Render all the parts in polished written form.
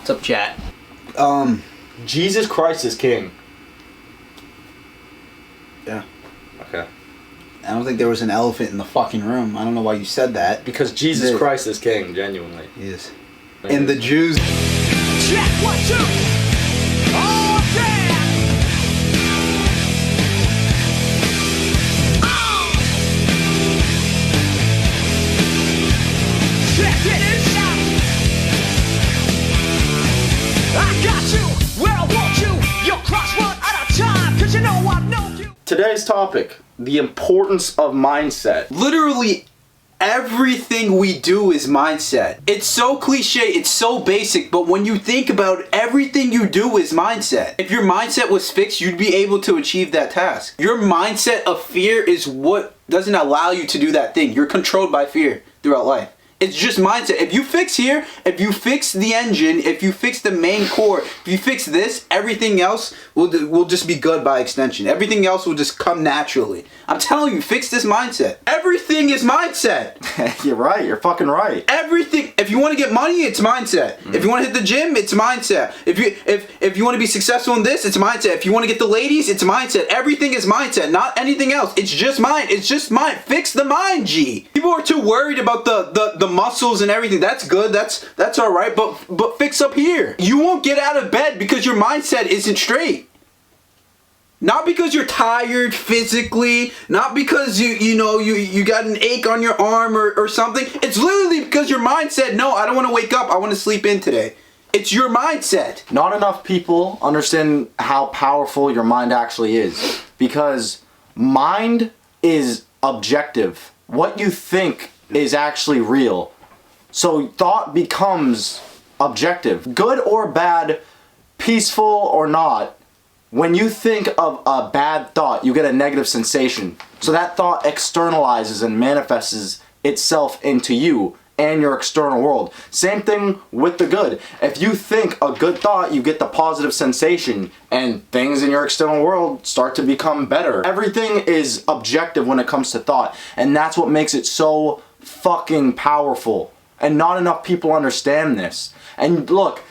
What's up, chat? Jesus Christ is king. Yeah. Okay. I don't think there was an elephant in the fucking room. I don't know why you said that. Because Jesus Christ is king, genuinely. He is. And the Jews... Check, 1, 2. Oh, yeah. Oh. Check it inside. I got you where I want you. Your cross run out of time, cause you know I know you. Today's topic, the importance of mindset. Literally everything we do is mindset. It's so cliche, it's so basic, but when you think about it, everything you do is mindset. If your mindset was fixed, you'd be able to achieve that task. Your mindset of fear is what doesn't allow you to do that thing. You're controlled by fear throughout life. It's just mindset. If you fix here, if you fix the engine, if you fix the main core, if you fix this, everything else will just be good by extension. Everything else will just come naturally. I'm telling you, fix this mindset. Everything is mindset. You're right. You're fucking right. Everything. If you want to get money, it's mindset. If you want to hit the gym, it's mindset. If you want to be successful in this, it's mindset. If you want to get the ladies, it's mindset. Everything is mindset, not anything else. It's just mind. It's just mind. Fix the mind, G. People are too worried about the muscles and everything. That's good. That's all right. But fix up here. You won't get out of bed because your mindset isn't straight. Not because you're tired physically, not because you got an ache on your arm or something. It's literally because your mind said, no, I don't want to wake up. I want to sleep in today. It's your mindset. Not enough people understand how powerful your mind actually is. Because mind is objective. What you think is actually real. So thought becomes objective. Good or bad, peaceful or not, when you think of a bad thought, you get a negative sensation. So that thought externalizes and manifests itself into you and your external world. Same thing with the good. If you think a good thought, you get the positive sensation and things in your external world start to become better. Everything is objective when it comes to thought, and that's what makes it so fucking powerful. And not enough people understand this. And look,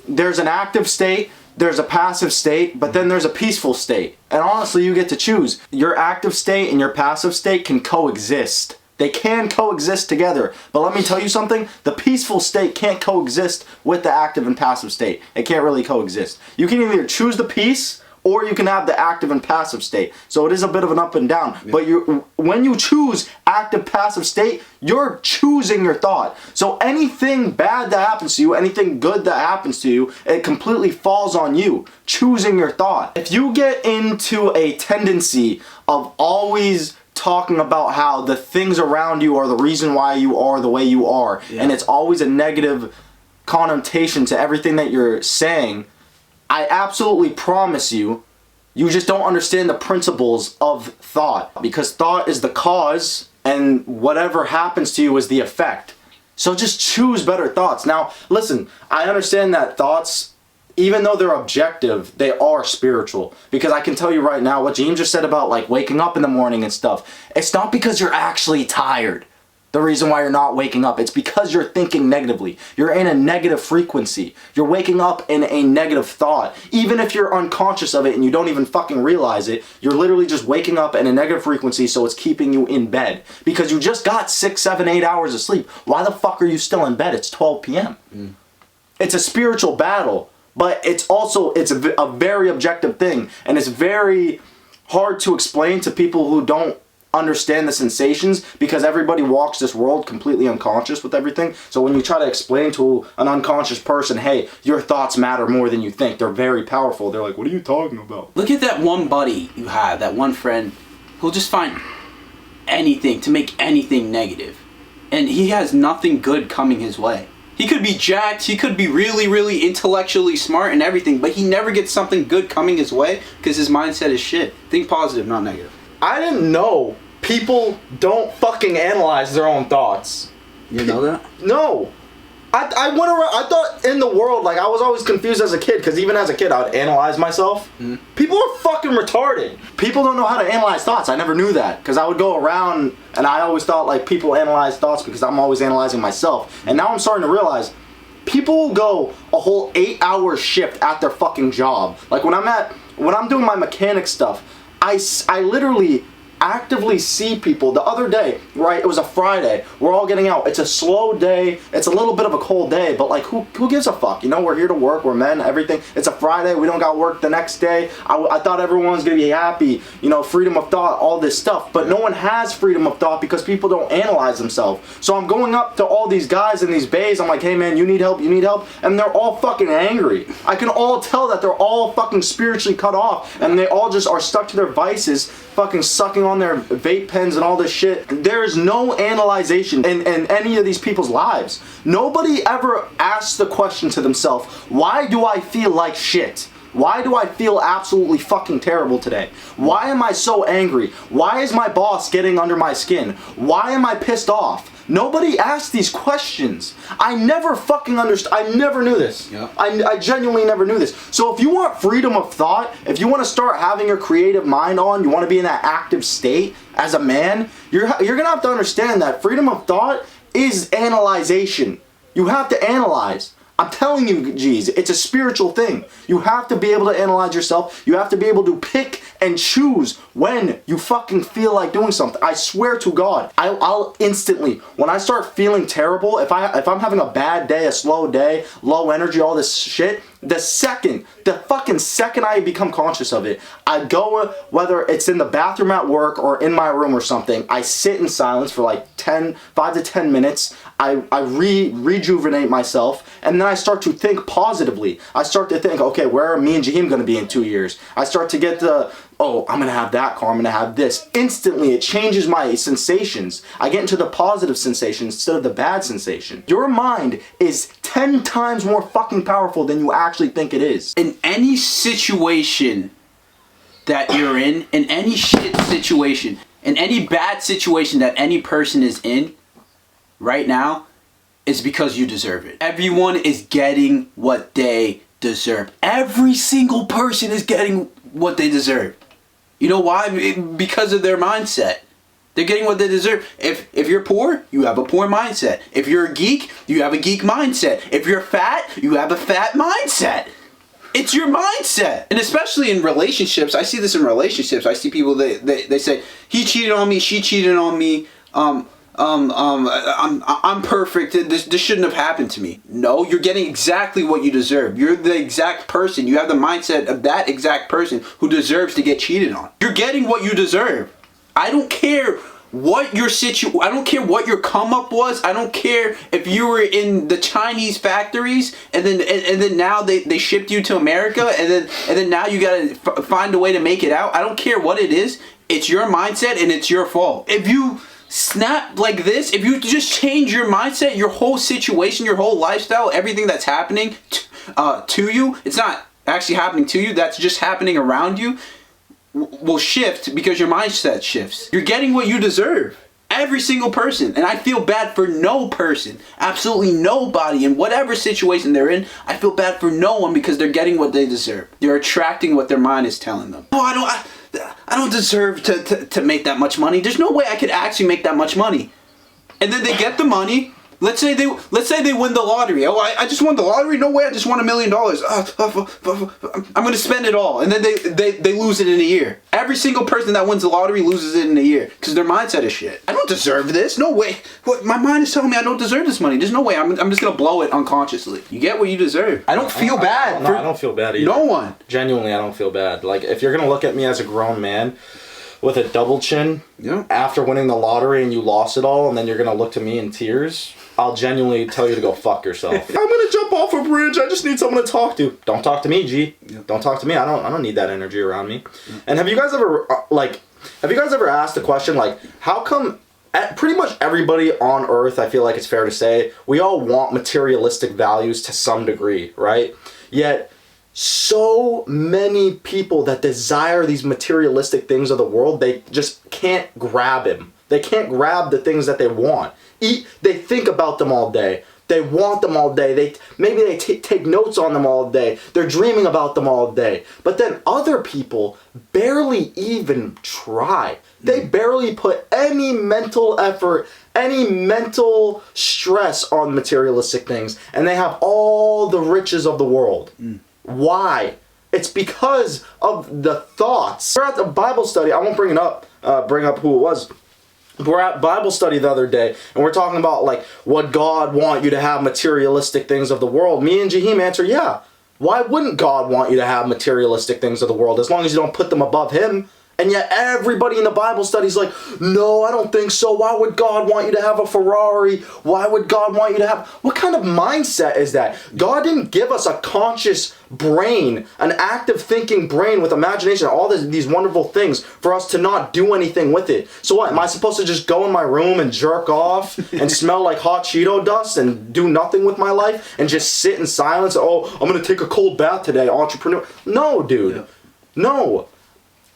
there's an active state, there's a passive state, but then there's a peaceful state. And honestly, you get to choose. Your active state and your passive state can coexist. They can coexist together. But let me tell you something, the peaceful state can't coexist with the active and passive state. It can't really coexist. You can either choose the peace or you can have the active and passive state. So it is a bit of an up and down. Yeah. But when you choose active passive state, you're choosing your thought. So anything bad that happens to you, anything good that happens to you, it completely falls on you, choosing your thought. If you get into a tendency of always talking about how the things around you are the reason why you are the way you are, and it's always a negative connotation to everything that you're saying, I absolutely promise you, you just don't understand the principles of thought. Because thought is the cause, and whatever happens to you is the effect. So just choose better thoughts. Now, listen, I understand that thoughts, even though they're objective, they are spiritual. Because I can tell you right now, what James just said about like waking up in the morning and stuff, it's not because you're actually tired. The reason why you're not waking up, it's because you're thinking negatively. You're in a negative frequency. You're waking up in a negative thought. Even if you're unconscious of it and you don't even fucking realize it, you're literally just waking up in a negative frequency, so it's keeping you in bed. Because you just got 6, 7, 8 hours of sleep. Why the fuck are you still in bed? It's 12 p.m. It's a spiritual battle, but it's a very objective thing, and it's very hard to explain to people who don't understand the sensations, because everybody walks this world completely unconscious with everything. So when you try to explain to an unconscious person, hey, your thoughts matter more than you think, they're very powerful, they're like, what are you talking about? Look at that one buddy you have, that one friend who'll just find anything to make anything negative, and he has nothing good coming his way. He could be jacked, he could be really, really intellectually smart and everything, but he never gets something good coming his way because his mindset is shit. Think positive, not negative. I didn't know people don't fucking analyze their own thoughts. You know that? No. I went around, I thought in the world, like I was always confused as a kid, because even as a kid I would analyze myself. People are fucking retarded. People don't know how to analyze thoughts. I never knew that, because I would go around and I always thought like people analyze thoughts because I'm always analyzing myself. And now I'm starting to realize People will go a whole 8-hour shift at their fucking job. Like when I'm doing my mechanic stuff, I literally actively see people. The other day, right, it was a Friday, we're all getting out, it's a slow day, it's a little bit of a cold day, but like who gives a fuck, you know? We're here to work, we're men, everything. It's a Friday, we don't got work the next day. I thought everyone was gonna be happy, you know, freedom of thought, all this stuff, but no one has freedom of thought because people don't analyze themselves. So I'm going up to all these guys in these bays, I'm like, hey man, you need help, and they're all fucking angry. I can all tell that they're all fucking spiritually cut off, and they all just are stuck to their vices, fucking sucking on their vape pens and all this shit. There's no analyzation in any of these people's lives. Nobody ever asks the question to themselves, why do I feel like shit? Why do I feel absolutely fucking terrible today? Why am I so angry? Why is my boss getting under my skin? Why am I pissed off? Nobody asks these questions. I never fucking understood. I never knew this. Yeah. I genuinely never knew this. So if you want freedom of thought, if you want to start having your creative mind on, you want to be in that active state as a man, you're gonna have to understand that freedom of thought is analyzation. You have to analyze. I'm telling you, geez, it's a spiritual thing. You have to be able to analyze yourself. You have to be able to pick and choose when you fucking feel like doing something. I swear to God, I'll instantly, when I start feeling terrible, if I'm having a bad day, a slow day, low energy, all this shit, the fucking second I become conscious of it, I go, whether it's in the bathroom at work or in my room or something, I sit in silence for like 5 to 10 minutes. I rejuvenate myself, and then I start to think positively. I start to think, okay, where are me and Jaheim going to be in 2 years? I start to get I'm going to have that car, I'm going to have this. Instantly, it changes my sensations. I get into the positive sensation instead of the bad sensation. Your mind is 10 times more fucking powerful than you actually think it is. In any situation that you're in any shit situation, in any bad situation that any person is in right now, is because you deserve it. Everyone is getting what they deserve. Every single person is getting what they deserve. You know why? Because of their mindset. They're getting what they deserve. If you're poor, you have a poor mindset. If you're a geek, you have a geek mindset. If you're fat, you have a fat mindset. It's your mindset. And especially in relationships, I see this in relationships. I see people, they say, he cheated on me, she cheated on me, I'm perfect. This shouldn't have happened to me. No, you're getting exactly what you deserve. You're the exact person. You have the mindset of that exact person who deserves to get cheated on. You're getting what you deserve. I don't care what your I don't care what your come up was. I don't care if you were in the Chinese factories and then now they shipped you to America and then now you gotta find a way to make it out. I don't care what it is. It's your mindset and it's your fault. If you snap like this, if you just change your mindset, your whole situation, your whole lifestyle, everything that's happening to you, it's not actually happening to you, that's just happening around you, will shift because your mindset shifts. You're getting what you deserve. Every single person. And I feel bad for no person. Absolutely nobody. In whatever situation they're in, I feel bad for no one because they're getting what they deserve. They're attracting what their mind is telling them. Oh, I don't deserve to make that much money. There's no way I could actually make that much money. And then they get the money. Let's say they win the lottery. Oh, I just won the lottery? No way, I just won $1 million. I'm gonna spend it all. And then they lose it in a year. Every single person that wins the lottery loses it in a year. Because their mindset is shit. I don't deserve this. No way. What, my mind is telling me I don't deserve this money. There's no way. I'm just gonna blow it unconsciously. You get what you deserve. I don't feel bad. I don't feel bad either. No one. Genuinely, I don't feel bad. Like, if you're gonna look at me as a grown man with a double chin, yeah, after winning the lottery and you lost it all, and then you're gonna look to me in tears, I'll genuinely tell you to go fuck yourself. I'm gonna jump off a bridge. I just need someone to talk to. Don't talk to me, G. Yeah. Don't talk to me. I don't need that energy around me. Yeah. And have you guys ever asked the question, like, how come pretty much everybody on Earth, I feel like it's fair to say, we all want materialistic values to some degree, right? Yet so many people that desire these materialistic things of the world, they just can't grab him. They can't grab the things that they want. They think about them all day. They want them all day. Maybe they take notes on them all day. They're dreaming about them all day. But then other people barely even try. They barely put any mental effort, any mental stress on materialistic things, and they have all the riches of the world. Why? It's because of the thoughts. We're at the Bible study. I won't bring up who it was. We're at Bible study the other day, and we're talking about, like, would God want you to have materialistic things of the world? Me and Jaheim answer, yeah. Why wouldn't God want you to have materialistic things of the world as long as you don't put them above Him? And yet everybody in the Bible study is like, no, I don't think so. Why would God want you to have a Ferrari? Why would God want you to have... What kind of mindset is that? God didn't give us a conscious brain, an active thinking brain with imagination, all these wonderful things for us to not do anything with it. So what, am I supposed to just go in my room and jerk off and smell like hot Cheeto dust and do nothing with my life and just sit in silence? Oh, I'm going to take a cold bath today, entrepreneur. No, dude. No.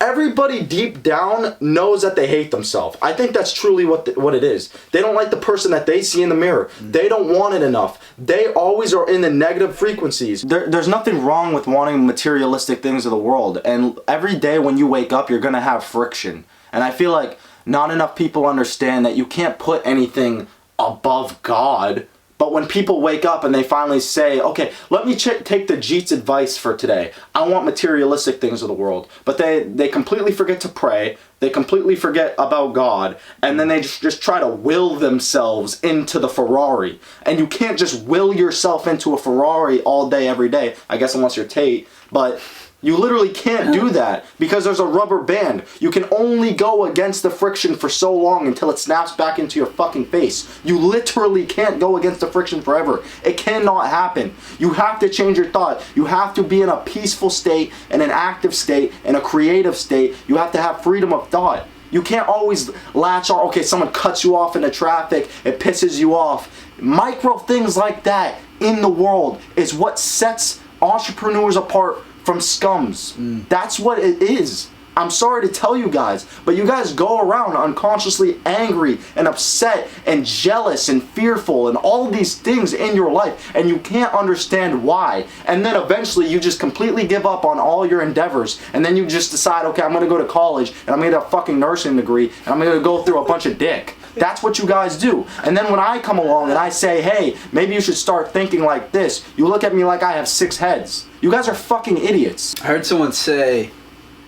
Everybody deep down knows that they hate themselves. I think that's truly what it is. They don't like the person that they see in the mirror. They don't want it enough. They always are in the negative frequencies. There's nothing wrong with wanting materialistic things of the world. And every day when you wake up, you're going to have friction. And I feel like not enough people understand that you can't put anything above God. But when people wake up and they finally say, okay, let me take the Jeet's advice for today. I want materialistic things of the world. But they completely forget to pray. They completely forget about God. And then they just try to will themselves into the Ferrari. And you can't just will yourself into a Ferrari all day, every day. I guess unless you're Tate. But... you literally can't do that because there's a rubber band. You can only go against the friction for so long until it snaps back into your fucking face. You literally can't go against the friction forever. It cannot happen. You have to change your thought. You have to be in a peaceful state, in an active state, in a creative state. You have to have freedom of thought. You can't always latch on, okay, someone cuts you off in the traffic, it pisses you off. Micro things like that in the world is what sets entrepreneurs apart from scums. That's what it is. I'm sorry to tell you guys, but you guys go around unconsciously angry and upset and jealous and fearful and all these things in your life, and you can't understand why. And then eventually you just completely give up on all your endeavors, and then you just decide, okay, I'm gonna go to college and I'm gonna get a fucking nursing degree and I'm gonna go through a bunch of dick. That's what you guys do. And then when I come along and I say, hey, maybe you should start thinking like this, you look at me like I have 6 heads. You guys are fucking idiots. I heard someone say,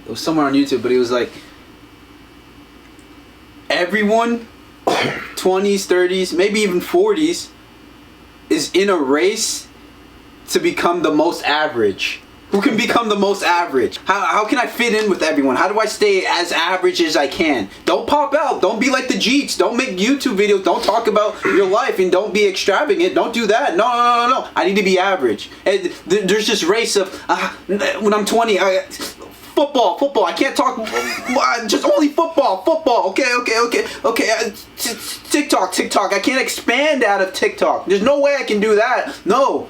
it was somewhere on YouTube, but he was like, everyone, 20s, 30s, maybe even 40s, is in a race to become the most average. Who can become the most average? How can I fit in with everyone? How do I stay as average as I can? Don't pop out. Don't be like the Jeets. Don't make YouTube videos. Don't talk about your life and don't be extravagant. Don't do that. No. I need to be average. And there's this race of, when I'm 20, football. I can't talk, just only football. Okay. TikTok. I can't expand out of TikTok. There's no way I can do that. No.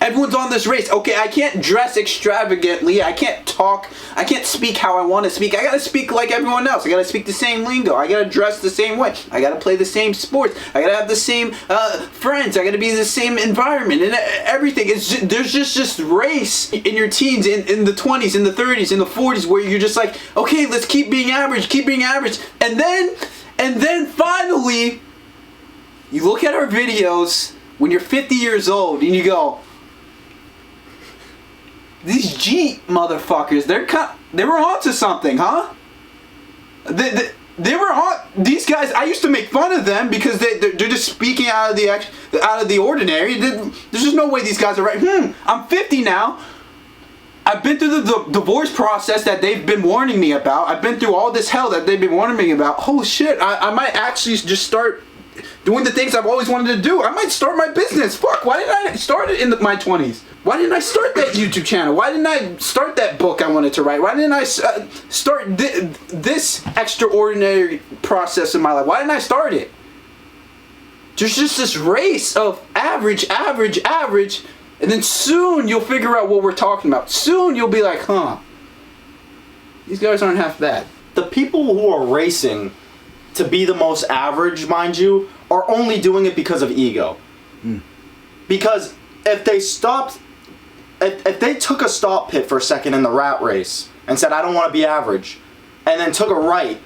Everyone's on this race. Okay, I can't dress extravagantly. I can't talk. I can't speak how I want to speak. I gotta speak like everyone else. I gotta speak the same lingo. I gotta dress the same way. I gotta play the same sports. I gotta have the same friends. I gotta be in the same environment and everything. There's just this race in your teens, in the 20s, in the 30s, in the 40s, where you're just like, okay, let's keep being average. And then finally, you look at our videos when you're 50 years old and you go, these Jeet motherfuckers, they were onto something, huh? They were on. These guys, I used to make fun of them because they're just speaking out of the ordinary. There's just no way these guys are right. I'm 50 now. I've been through the divorce process that they've been warning me about. I've been through all this hell that they've been warning me about. Holy shit, I might actually just start doing the things I've always wanted to do. I might start my business. Fuck, why didn't I start it in my 20s? Why didn't I start that YouTube channel? Why didn't I start that book I wanted to write? Why didn't I start this extraordinary process in my life? Why didn't I start it? There's just this race of average, and then soon you'll figure out what we're talking about. Soon you'll be like, these guys aren't half bad. The people who are racing to be the most average, mind you, are only doing it because of ego. Because if they took a stop pit for a second in the rat race and said, I don't want to be average, and then took a right,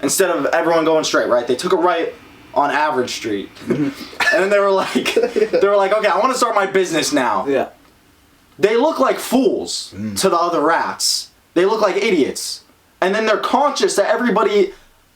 instead of everyone going straight, right? They took a right on Average Street. And then they were like, okay, I want to start my business now. Yeah. They look like fools to the other rats. They look like idiots. And then they're conscious that everybody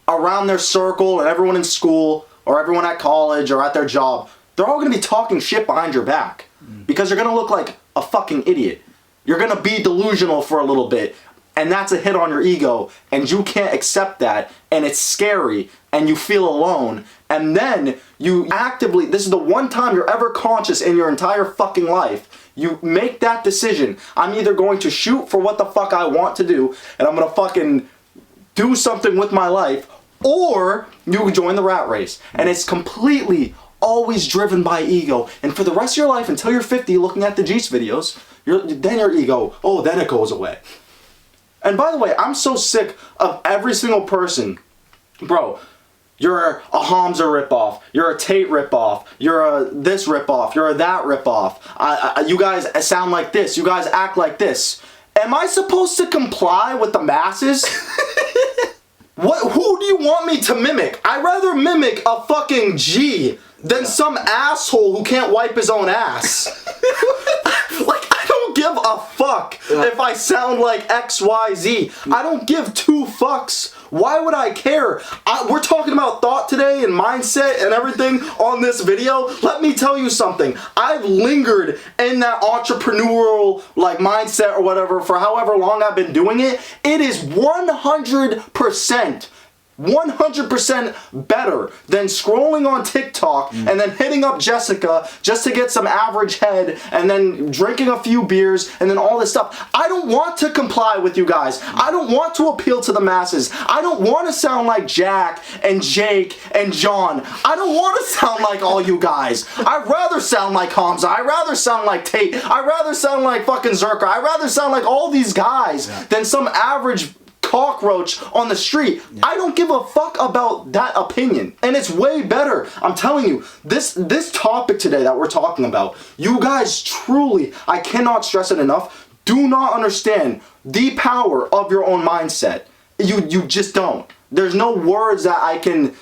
around their circle and everyone in school or everyone at college or at their job, they're all going to be talking shit behind your back because you're going to look like a fucking idiot. You're going to be delusional for a little bit, and that's a hit on your ego, and you can't accept that, and it's scary, and you feel alone, and then you actively, this is the one time you're ever conscious in your entire fucking life, you make that decision. I'm either going to shoot for what the fuck I want to do, and I'm going to fucking do something with my life, or you can join the rat race. And it's completely always driven by ego. And for the rest of your life, until you're 50 looking at the Jeets videos, then your ego, then it goes away. And by the way, I'm so sick of every single person. Bro, you're a Hamza ripoff, you're a Tate ripoff, you're a this ripoff, you're a that ripoff. You guys sound like this, you guys act like this. Am I supposed to comply with the masses? Who do you want me to mimic? I'd rather mimic a fucking G than some asshole who can't wipe his own ass. Like, I don't give a fuck if I sound like XYZ. I don't give two fucks. Why would I care? We're talking about thought today and mindset and everything on this video. Let me tell you something. I've lingered in that entrepreneurial mindset or whatever for however long I've been doing it. It is 100% better than scrolling on TikTok and then hitting up Jessica just to get some average head and then drinking a few beers and then all this stuff. I don't want to comply with you guys. I don't want to appeal to the masses. I don't want to sound like Jack and Jake and John. I don't want to sound like all you guys. I'd rather sound like Hamza. I'd rather sound like Tate. I'd rather sound like fucking Zerka. I'd rather sound like all these guys than some average cockroach on the street. I don't give a fuck about that opinion, and it's way better. I'm telling you, this topic today that we're talking about, you guys truly, I cannot stress it enough, do not understand the power of your own mindset. You just don't. There's no words that I can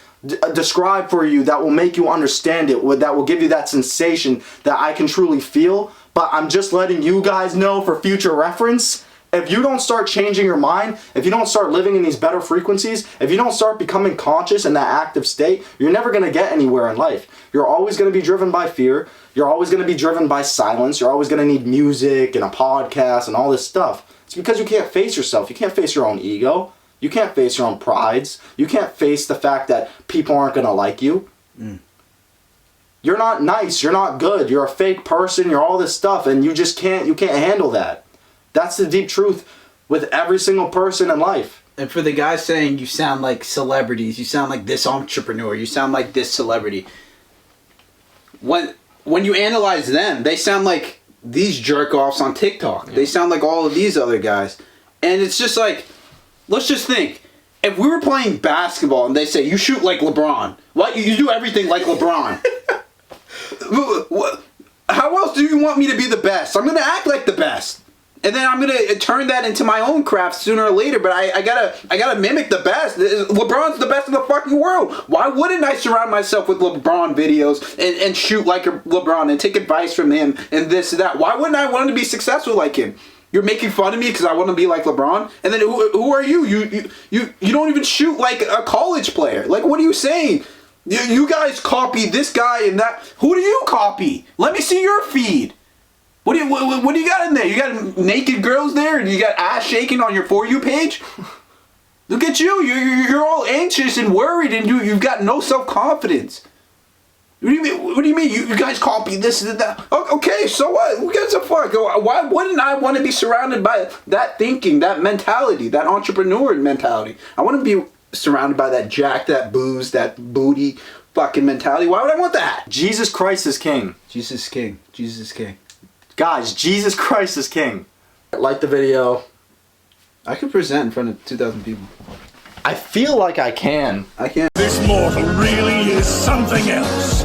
describe for you that will make you understand it, that will give you that sensation that I can truly feel. But I'm just letting you guys know for future reference. If you don't start changing your mind, if you don't start living in these better frequencies, if you don't start becoming conscious in that active state, you're never going to get anywhere in life. You're always going to be driven by fear. You're always going to be driven by silence. You're always going to need music and a podcast and all this stuff. It's because you can't face yourself. You can't face your own ego. You can't face your own prides. You can't face the fact that people aren't going to like you. You're not nice. You're not good. You're a fake person. You're all this stuff, and you can't handle that. That's the deep truth with every single person in life. And for the guys saying you sound like celebrities, you sound like this entrepreneur, you sound like this celebrity. When you analyze them, they sound like these jerk-offs on TikTok. Yeah. They sound like all of these other guys. And it's just like, let's just think. If we were playing basketball and they say, you shoot like LeBron. What? You do everything like LeBron. How else do you want me to be the best? I'm going to act like the best. And then I'm gonna turn that into my own craft sooner or later. But I gotta mimic the best. LeBron's the best in the fucking world. Why wouldn't I surround myself with LeBron videos and shoot like LeBron and take advice from him and this and that? Why wouldn't I want to be successful like him? You're making fun of me because I want to be like LeBron. And then who are you? You don't even shoot like a college player. Like, what are you saying? You guys copy this guy and that. Who do you copy? Let me see your feed. What do you got in there? You got naked girls there, and you got ass shaking on your For You page? Look at you. You're all anxious and worried, and you've got no self-confidence. What do you mean? You guys copy this and that? Okay, so what? Who gives a fuck? Why wouldn't I want to be surrounded by that thinking, that mentality, that entrepreneur mentality? I want to be surrounded by that jack, that booze, that booty fucking mentality. Why would I want that? Jesus Christ is king. Jesus is king. Jesus is king. Guys, Jesus Christ is king. Like the video. I could present in front of 2,000 people. I feel like I can. I can. This mortal really is something else.